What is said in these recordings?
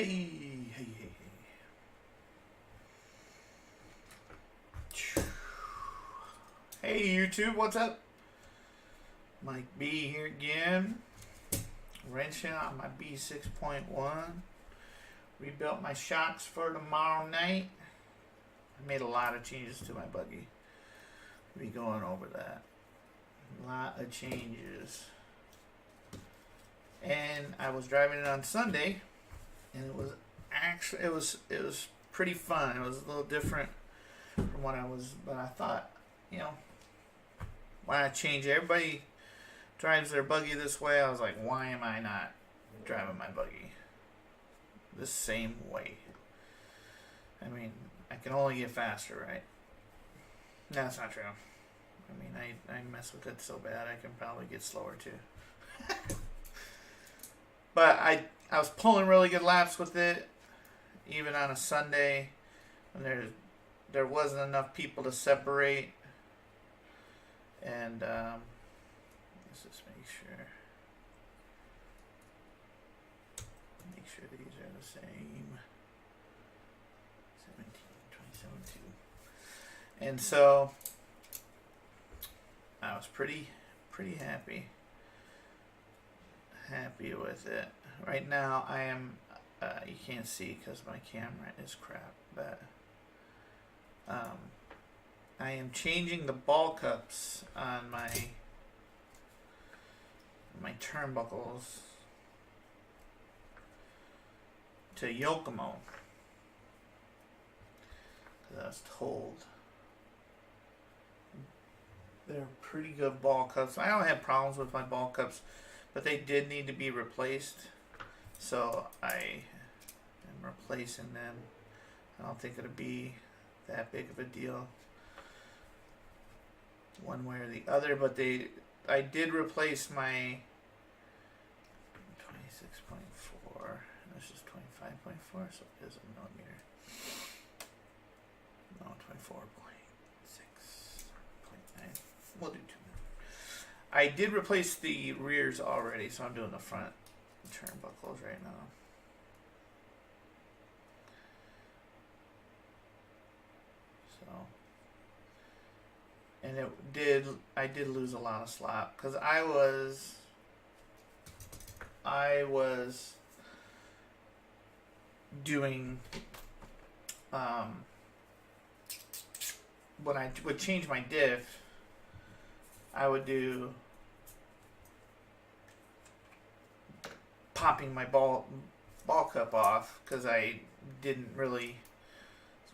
Hey, hey, hey, hey. Hey, YouTube, what's up? Mike B here again. Wrenching on my B6.1. Rebuilt my shocks for tomorrow night. I made a lot of changes to my buggy. We'll be going over that. A lot of changes. And I was driving it on Sunday, and it was actually it was pretty fun. It was a little different from what but I thought, why not change it? Everybody drives their buggy this way. I was like, why am I not driving my buggy the same way? I mean, I can only get faster, right? No, that's not true. I mean, I mess with it so bad I can probably get slower too. But I was pulling really good laps with it, even on a Sunday when there wasn't enough people to separate. And let's just make sure these are the same. 17, 27, 2. And so I was pretty happy with it. Right now I am you can't see because my camera is crap, but I am changing the ball cups on my turnbuckles to Yokomo, because I was told they're pretty good ball cups. I don't have problems with my ball cups, but they did need to be replaced, so I am replacing them. I don't think it'll be that big of a deal one way or the other, but I did replace my 26.4. This is 25.4, so it is a millimeter. No, 24.6.9. We'll do 2 minutes. I did replace the rears already, so I'm doing the front turnbuckles right now. And I did lose a lot of slop because I was doing when I would change my diff, I would do popping my ball cup off because I didn't really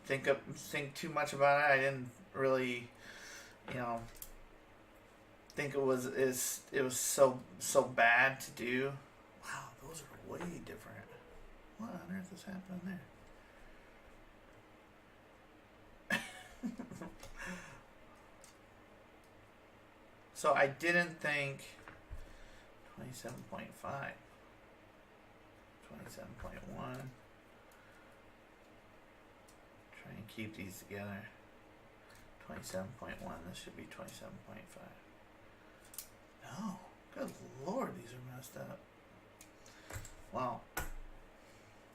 think too much about it. I didn't really think it was so bad to do. Wow, those are way different. What on earth is happening there? So I didn't think 27.5, 27.1. Try and keep these together. 27.1. This should be 27.5. No, good lord, these are messed up. Well,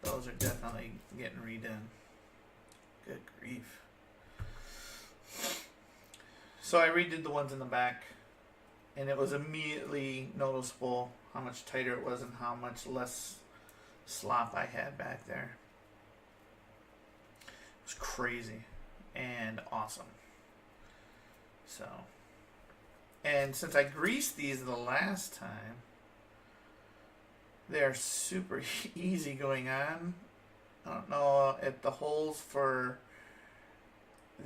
those are definitely getting redone. Good grief. So I redid the ones in the back, and it was immediately noticeable how much tighter it was and how much less slop I had back there. It was crazy and awesome. So, and since I greased these the last time, they're super easy going on. I don't know if the holes for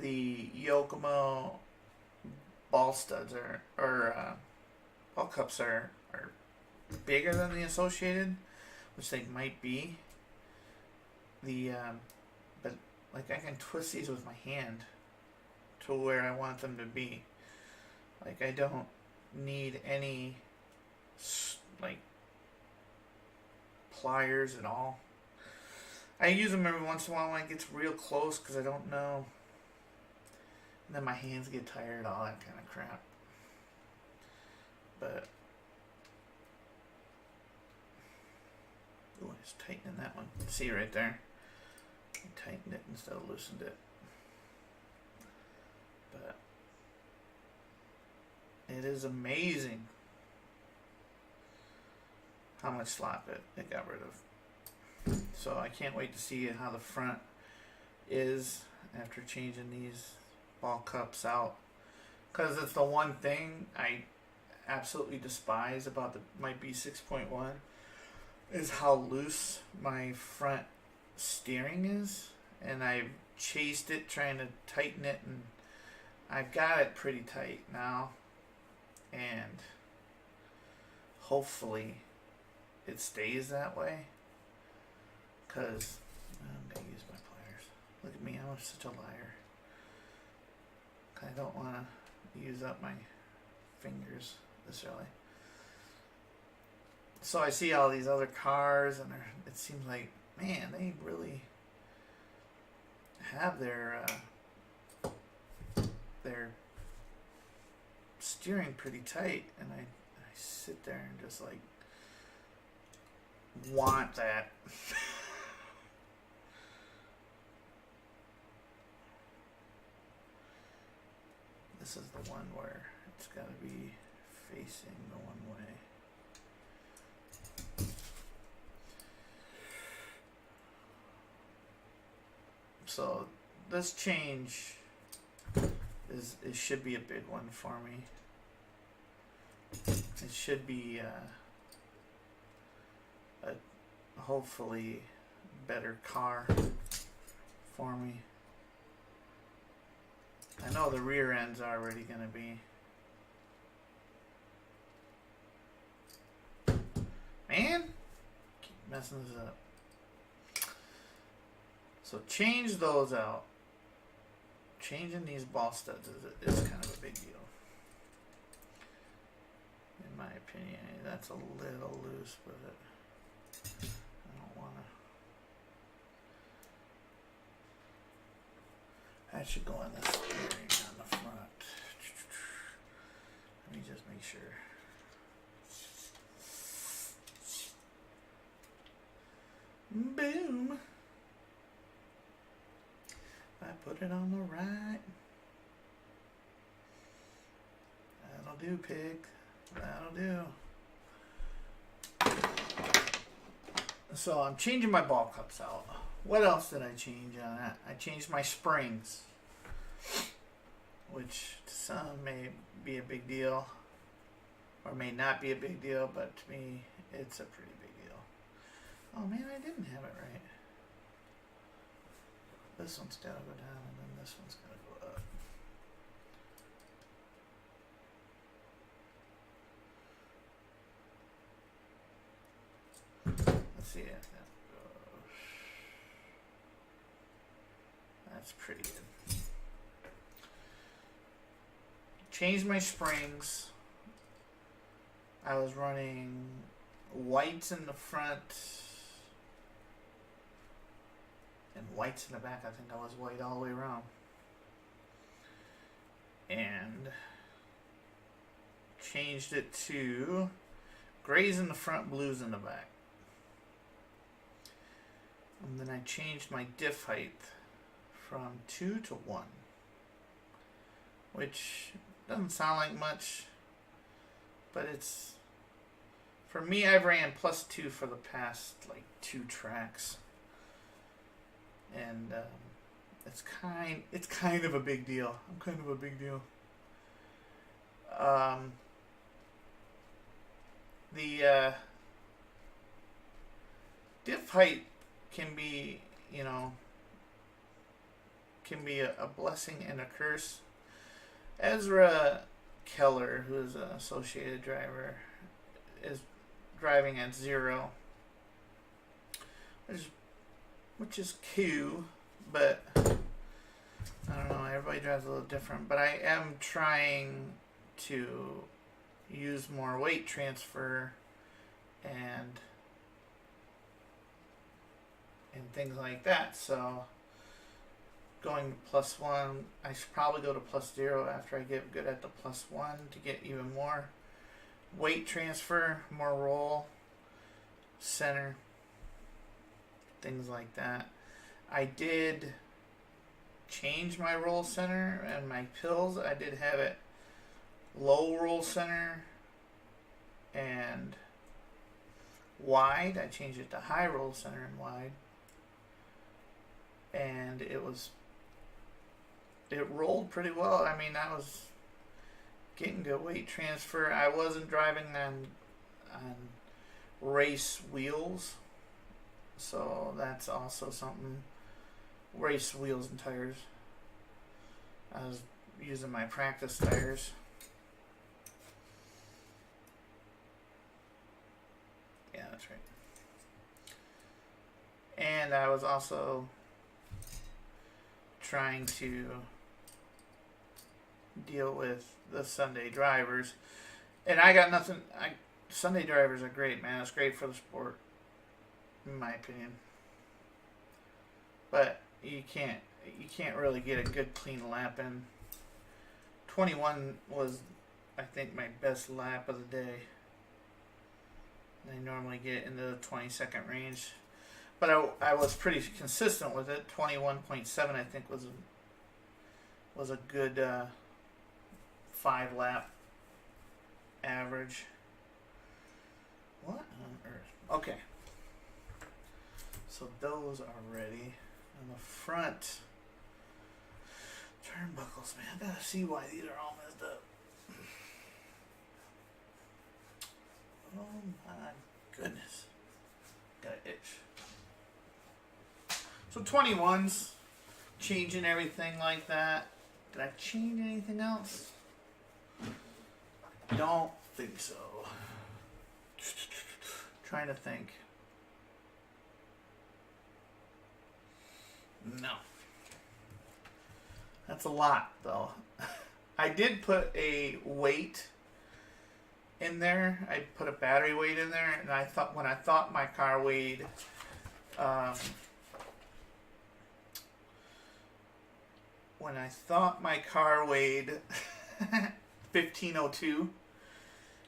the Yokomo ball studs or ball cups are bigger than the Associated, which they might be. But like I can twist these with my hand to where I want them to be. Like I don't need any like pliers at all. I use them every once in a while when it gets real close because I don't know. And then my hands get tired, all that kind of crap. But ooh, I Just tightening that one. See right there? I tightened it instead of loosened it. But it is amazing how much slop it got rid of. So I can't wait to see how the front is after changing these ball cups out, because it's the one thing I absolutely despise about my B6.1 is how loose my front steering is, and I've chased it trying to tighten it, and I've got it pretty tight now, and hopefully it stays that way, because I'm going to use my pliers. Look at me, I'm such a liar. I don't want to use up my fingers this early. So I see all these other cars, and it seems like, man, they really have their steering pretty tight, and I sit there and just like want that. This is the one where it's got to be facing the one way. So this change it should be a big one for me. It should be a hopefully better car for me. I know the rear end's already going to be. Man, keep messing this up. So change those out. Changing these ball studs is kind of a big deal, in my opinion. That's a little loose, but I don't want to. That should go on the steering on the front. Let me just make sure. Boom. I put it on the right. That'll do, pig. That'll do. So I'm changing my ball cups out. What else did I change on that? I changed my springs, which to some may be a big deal or may not be a big deal, but to me it's a pretty big deal. Oh man, I didn't have it right. This one's got to go down, and then this one's got to go up. Let's see if that goes. That's pretty good. Changed my springs. I was running whites in the front and whites in the back. I think I was white all the way around. And changed it to grays in the front, blues in the back. And then I changed my diff height from 2 to 1. Which doesn't sound like much, but it's, for me, I've ran +2 for the past like 2 tracks. And it's kind of a big deal. I'm kind of a big deal. The diff height can be, a blessing and a curse. Ezra Keller, who is an associated driver, is driving at 0, which is cool, but I don't know, everybody drives a little different. But I am trying to use more weight transfer and things like that. So going to +1, I should probably go to +0 after I get good at the +1 to get even more weight transfer, more roll, center. things like that. I did change my roll center and my pills. I did have it low roll center and wide. I changed it to high roll center and wide. And it rolled pretty well. I mean, I was getting good weight transfer. I wasn't driving on race wheels, so that's also something. Race wheels and tires. I was using my practice tires. Yeah, that's right. And I was also trying to deal with the Sunday drivers. And I got nothing. Sunday drivers are great, man. It's great for the sport, in my opinion. But you can't really get a good clean lap in. 21 was, I think, my best lap of the day. I normally get into the 20-second range, but I was pretty consistent with it. 21.7, I think, was a good 5-lap average. What on earth? Okay. So those are ready. On the front turnbuckles, man, I gotta see why these are all messed up. Oh my goodness. Got an itch. So 21s, changing everything like that. Did I change anything else? Don't think so. Trying to think. No. That's a lot, though. I did put a weight in there. I put a battery weight in there, and I thought when I thought my car weighed, 1502,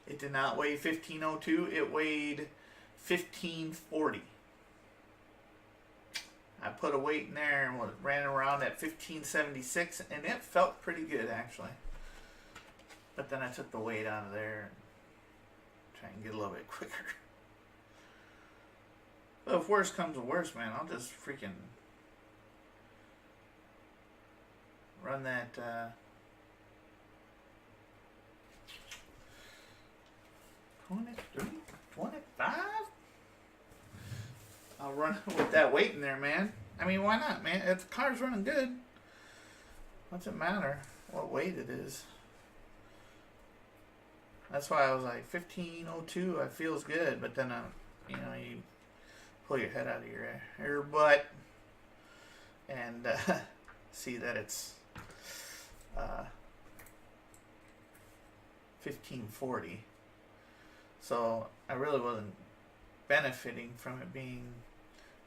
it did not weigh 1502. It weighed 1540. I put a weight in there and ran around at 1576, and it felt pretty good, actually. But then I took the weight out of there and try and get a little bit quicker. But if worse comes to worse, man, I'll just freaking run that 23, 25? I'll run with that weight in there, man. I mean, why not, man? If the car's running good, what's it matter what weight it is? That's why I was like 1502. It feels good, but then you pull your head out of your butt and see that it's 1540. So I really wasn't benefiting from it being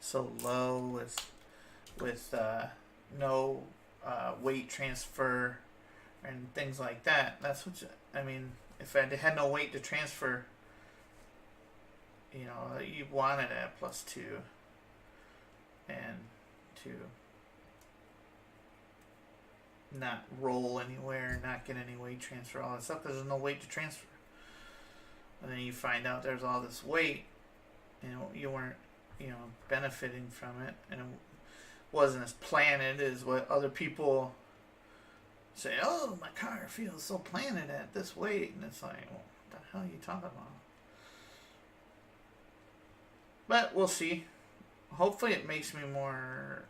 so low with no weight transfer and things like that. That's what I mean. If I had no weight to transfer, you want it at +2 and to not roll anywhere, not get any weight transfer, all that stuff. There's no weight to transfer. And then you find out there's all this weight, you weren't, benefiting from it, and it wasn't as planted as what other people say. Oh, my car feels so planted at this weight, and it's like, well, what the hell are you talking about? But we'll see. Hopefully, it makes me more.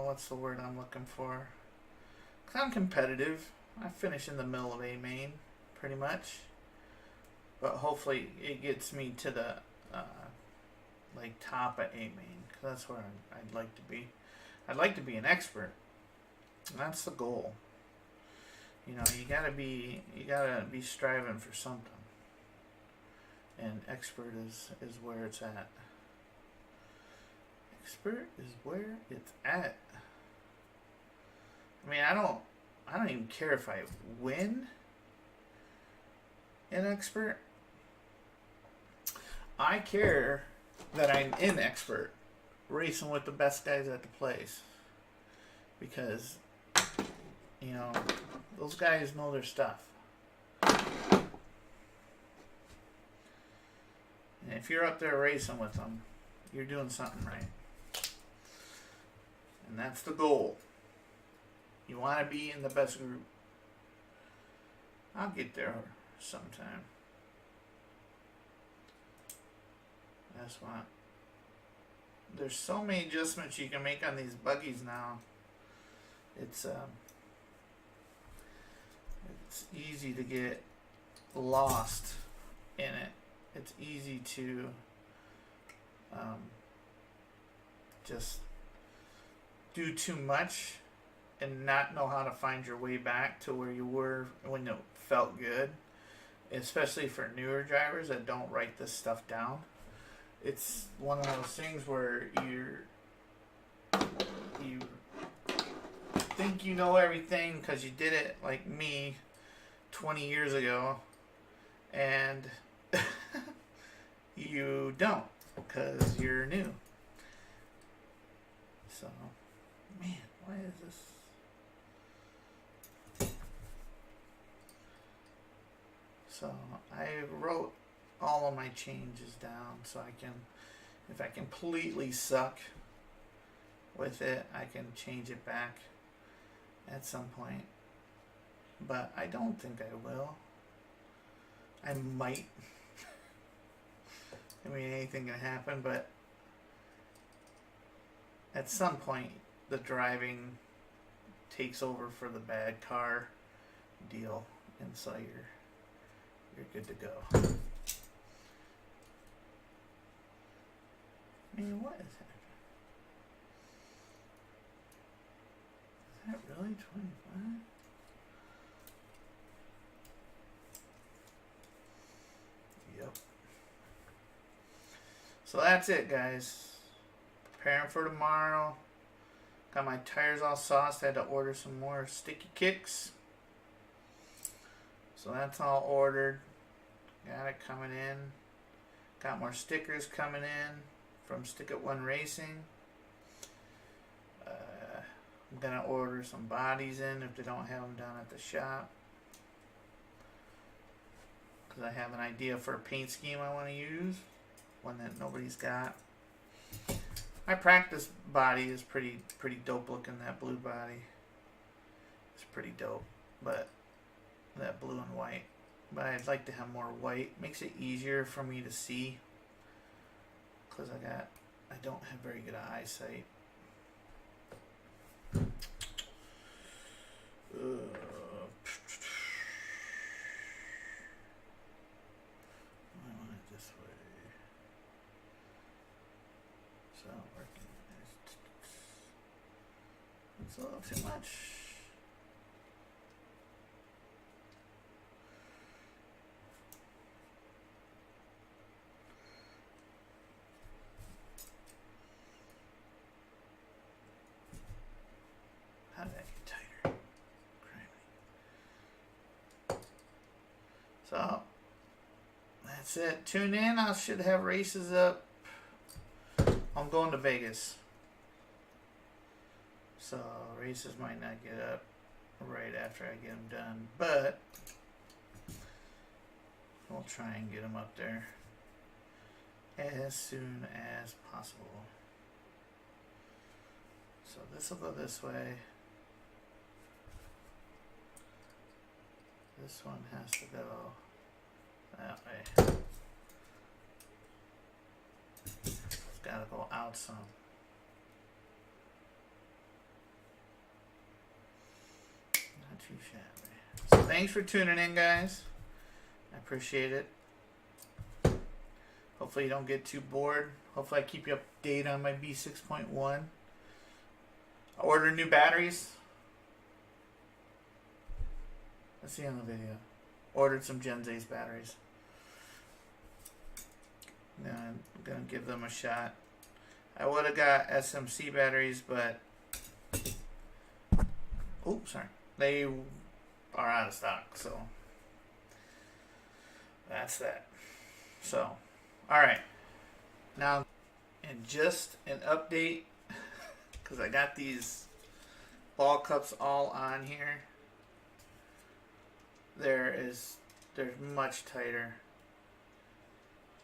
What's the word I'm looking for? 'Cause I'm competitive. I finish in the middle of A main, pretty much. But hopefully it gets me to the top of A main, because that's where I'd like to be. I'd like to be an expert. That's the goal. You gotta be striving for something. And expert is where it's at. Expert is where it's at. I mean, I don't even care if I win an expert. I care that I'm an expert racing with the best guys at the place, because, you know, those guys know their stuff. And if you're up there racing with them, you're doing something right. And that's the goal. You want to be in the best group. I'll get there sometime. That's what. There's so many adjustments you can make on these buggies now. It's easy to get lost in it. It's easy to just do too much and not know how to find your way back to where you were when it felt good. Especially for newer drivers that don't write this stuff down. It's one of those things where you think you know everything because you did it like me 20 years ago, and you don't because you're new. So, man, why is this? So I wrote all of my changes down so I can, if I completely suck with it, I can change it back at some point. But I don't think I will. I might. I mean, anything can happen, but at some point the driving takes over for the bad car deal, and so you're good to go. Man, what is that? Is that really 25? Yep. So that's it, guys. Preparing for tomorrow. Got my tires all sauced. I had to order some more sticky kicks. So that's all ordered. Got it coming in. Got more stickers coming in from Stick It One Racing. I'm gonna order some bodies in if they don't have them down at the shop, because I have an idea for a paint scheme I want to use, one that nobody's got. My practice body is pretty dope looking. That blue body, it's pretty dope, but that blue and white. But I'd like to have more white. Makes it easier for me to see, because I don't have very good eyesight. I want it this way. It's not working. It's a little too much. How did that get tighter? Criminy. So, that's it. Tune in. I should have races up. I'm going to Vegas. So, races might not get up right after I get them done. But, we'll try and get them up there as soon as possible. So, this will go this way. This one has to go that way. It's got to go out some. Not too shabby. So thanks for tuning in, guys. I appreciate it. Hopefully you don't get too bored. Hopefully I keep you up to date on my B6.1. I ordered new batteries. Let's see on the video. Ordered some Gen Z's batteries. Now I'm gonna give them a shot. I would have got SMC batteries, but oops, sorry. They are out of stock, so that's that. So, alright. Now, and just an update, because I got these ball cups all on here. They're much tighter.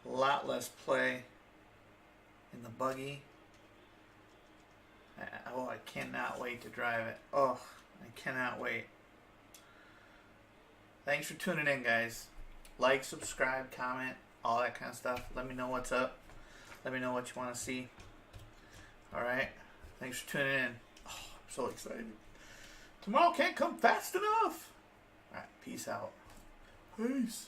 A lot less play in the buggy. I cannot wait to drive it. Oh, I cannot wait. Thanks for tuning in, guys. Like, subscribe, comment, all that kind of stuff. Let me know what's up. Let me know what you want to see. Alright? Thanks for tuning in. Oh, I'm so excited. Tomorrow can't come fast enough. Alright, peace out. Peace.